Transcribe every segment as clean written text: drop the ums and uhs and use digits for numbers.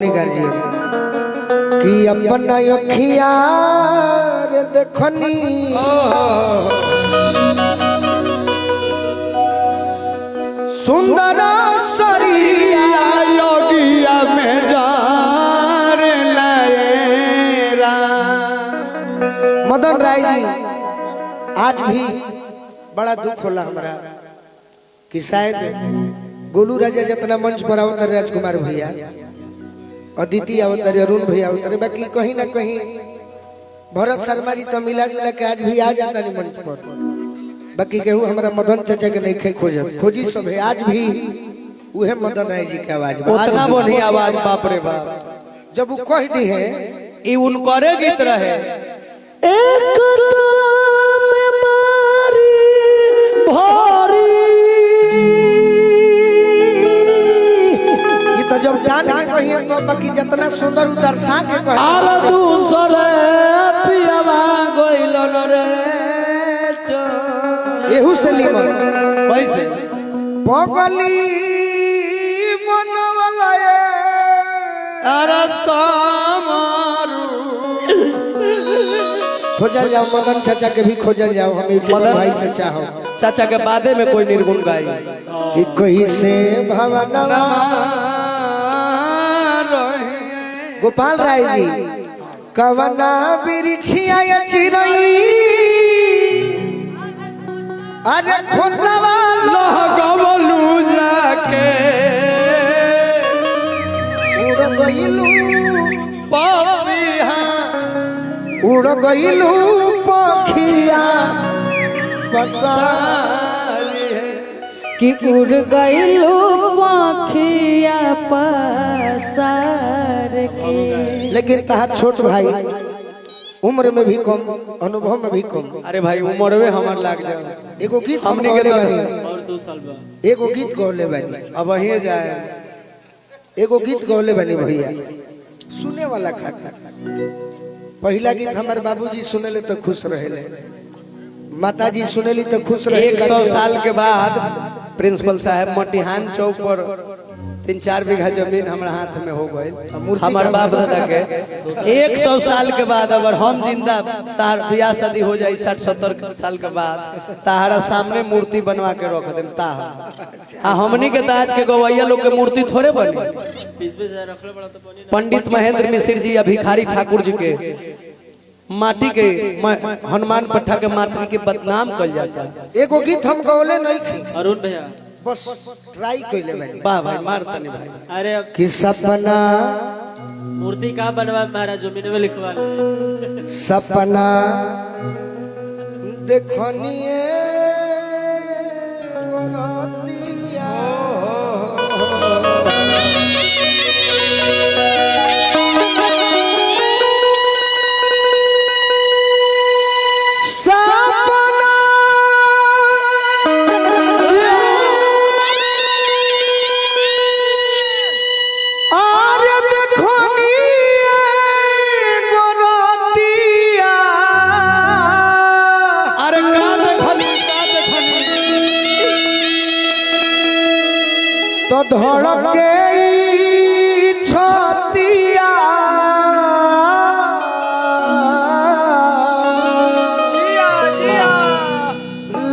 Guardian कि अपना अखिया रे देखनी सुंदर शरीरिया योगिया में जार लाएरा। मदन राय जी आज भी बड़ा दुख होला हमारा कि शायद गोलू राजा जितना मंच पर आवत राजकुमार भैया अदिति अवतारी अरुण भैया अवतारी बाकी कहीं ना कहीं भरत शर्मा जी तो मिला जुला के आज भी आ जाता नहीं मंच पर। बाकी केहू हमारा मदन चाचा के नहीं खोजत खोजी सब है आज भी उहे मदन राय जी के आवाज उतना बढ़िया आवाज बाप रे बाप। जब वो कह दी है ई उनकरे गीत रहे एक तो जब जान के कहिए तो बाकी जितना सुंदर दर्शा के कहे आर दूसरे पियावा गइलन रे एहू से निमन कैसे पगली मनवला अरे समारू खोजल जाओ मदन चाचा के भी खोजल जाओ हम मदन भाई से चाहो चाचा के बादे में कोई निर्गुण गाई कि कोई से भवनवा गोपाल राय जी कवना बिरछिया चिरई अरे खोदवा लगवलू जाके उड़ गइलू पपिहा उड़ गइलू पखिया कि उड़ गइलू पखिया पसार के। लेकिन तहार छोट भाई उम्र में भी कम अनुभव में भी कम। अरे भाई उम्र में हमार लाग जाए एगो गीत हम गौले बानी और 2 साल बाद एगो गीत गौले बानी अब वही जाए एगो गीत गौले बानी भैया सुने वाला खाता। पहला गीत हमारे बाबूजी सुनेले तो खुश रहेले माताजी सुनेली तो खुश रहे। 100 साल के बाद प्रिंसिपल साहब मटिहान चौक पर 3-4 बीघा जमीन हमारे हाथ में हो गई हमारे बाप दादा के। 100 साल के बाद अगर हम जिंदा तार ब्याह शादी हो जाए 60-70 साल के बाद तारा सामने मूर्ति बनवा के रख दे हमनी के ताज के गवैया लोग के मूर्ति थोड़े बनी। पंडित महेंद्र मिश्र जी या भिखारी ठाकुर जी के माटी के हनुमान पट्टा के मातृ के बदनाम कल जाता है। एगो गीत हम गौले नहीं थी अरुण भैया बस ट्राई कइले बानी। वाह भाई मारता नहीं भाई। अरे कि सपना मूर्ति कहाँ बनवा महाराज जमीन में लिखवा ले सपना देखनिए तो धड़के छतिया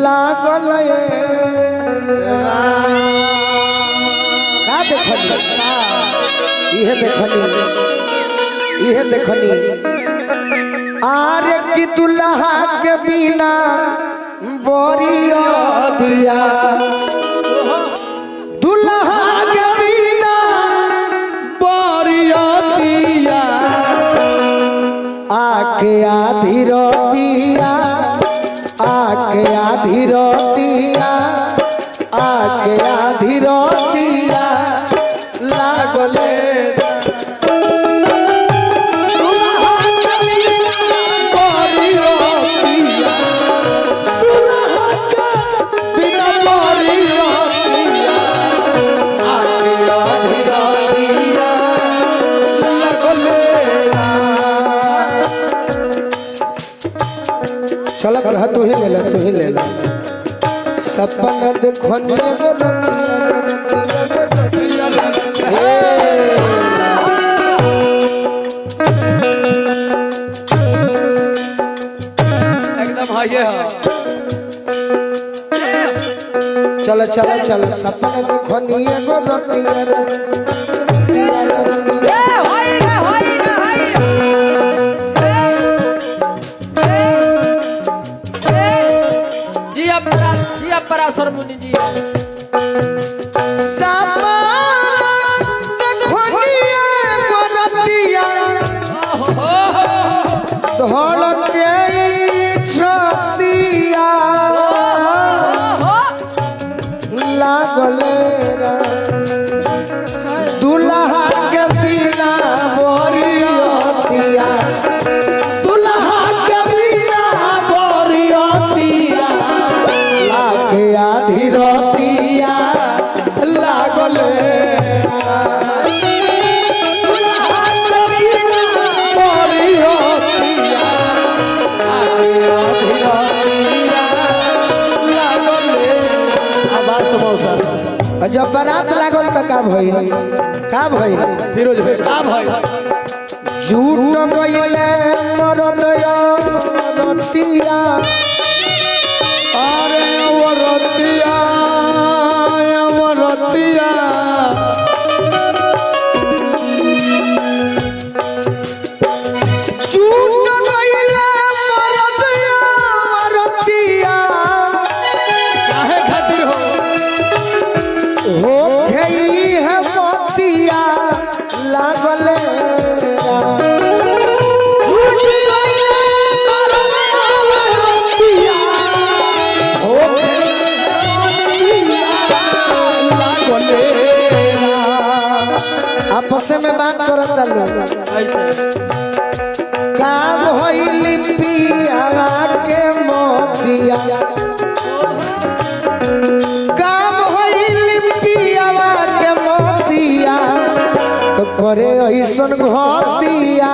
लागल इहे देखनी आरे की दुल्हा के बिना बोरिया दिया दुल्हा के बिना बोरिया दिया आके आधी रोतिया आके आधी रोतिया आके आधी रोतिया लागले चला कर तू ही ले ला सपना देखो ये हाँ। चलो चलो चलो सपना देखो नी एगो रतिया जी पराशर मुनि जी सपना देखो नी एगो रतिया धड़के छतिया लागले दुल्हा के बिना बोरियतिया दुल्हा के बिना बोरियतिया लागे आधी रतिया लागले दुल्हा के बिना बोरियतिया लागे आधी रतिया लागले। आवाज मौसा जब बारात लागल त का भइल फिरोज भाई का भाई झूठ गइले मरदया रतिया अरे वो रतिया झूठ गइले मरदया रतिया काहे खातिर हो गई है मोतिया लागले आपस में बात करता लोग काम होइली पिया के मोतिया काम होइली पिया के मोतिया तो करे ऐसन घतिया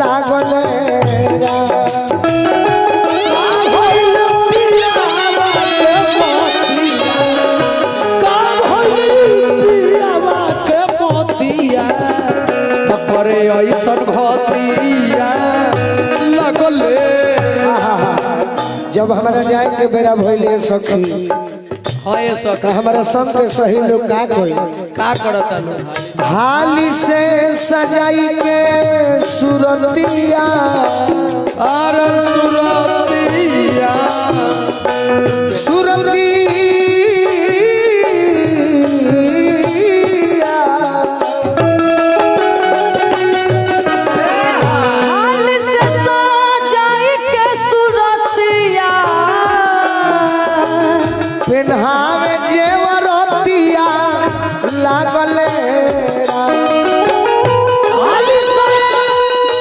लागले करे ऐसन घतिया लगले। जब हमारा जाए के बेरा भइले सखी हाँ ये सका हमारा संग के सही लोग का कोई का करता लोग हाली से सजाई के सुरतिया अरे सुरतिया सुरतिया हाल से सजाई के सूरतिया पेन्हावे जेवरतिया लागले हाल से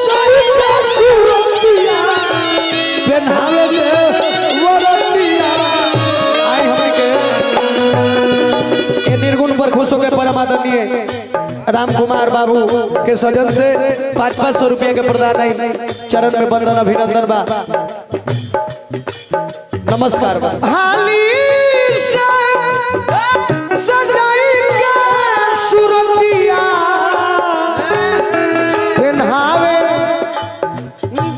सजाई के सूरतिया पेन्हावे दे वरतिया आई हमें के निर्गुण पर खुश होकर परमादरणीय राम कुमार बाबू के सजन से 500 रुपया के प्रदान आई चरण में बंदन अभिनंदन बा नमस्कार बा हाली से सजाई के सुरतिया पेन्हावे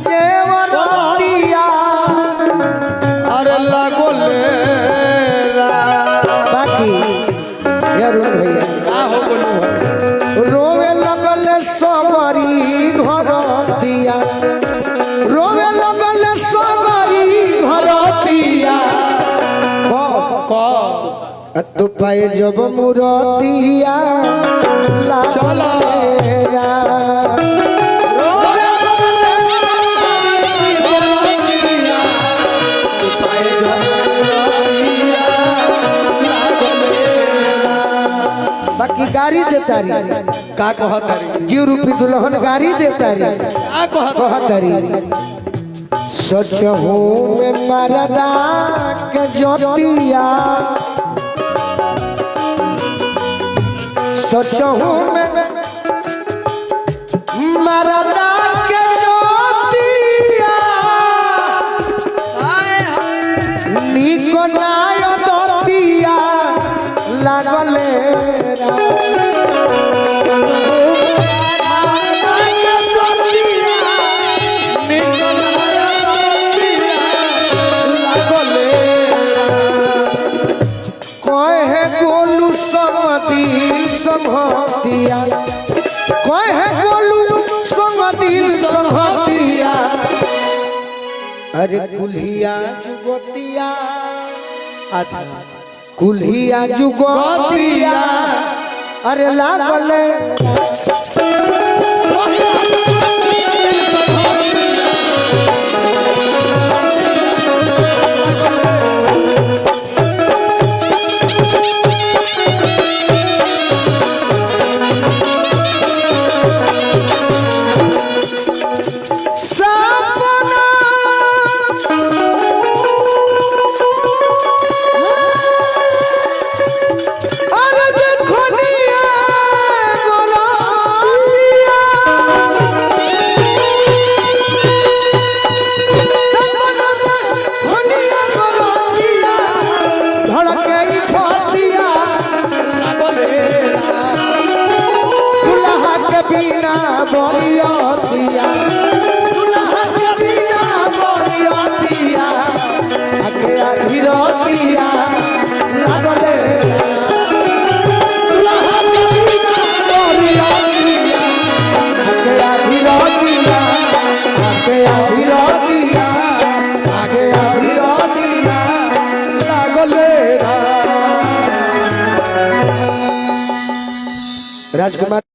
जेवरतिया अरे लागो ले बाकी यार भैया का हो बोलू रोवे लगल सबरी घर दिया रोवे लगल सबरी घर दिया को तू पाए जब मुरतिया चलो। बाकी गाड़ी देता री का कहतारी जी रूपी दुल्हन गाड़ी देता री का कहतारी कहता री सच हूँ में मरदा के जोतिया सच हूँ में मरदा के जोतिया निको नाय दोतिया लागले कोई है गोलू संग दिल संगतिया अरे कुल्हिया जुगतिया अच्छा कुल्हिया जुगतिया अरे लागल राजकुमार।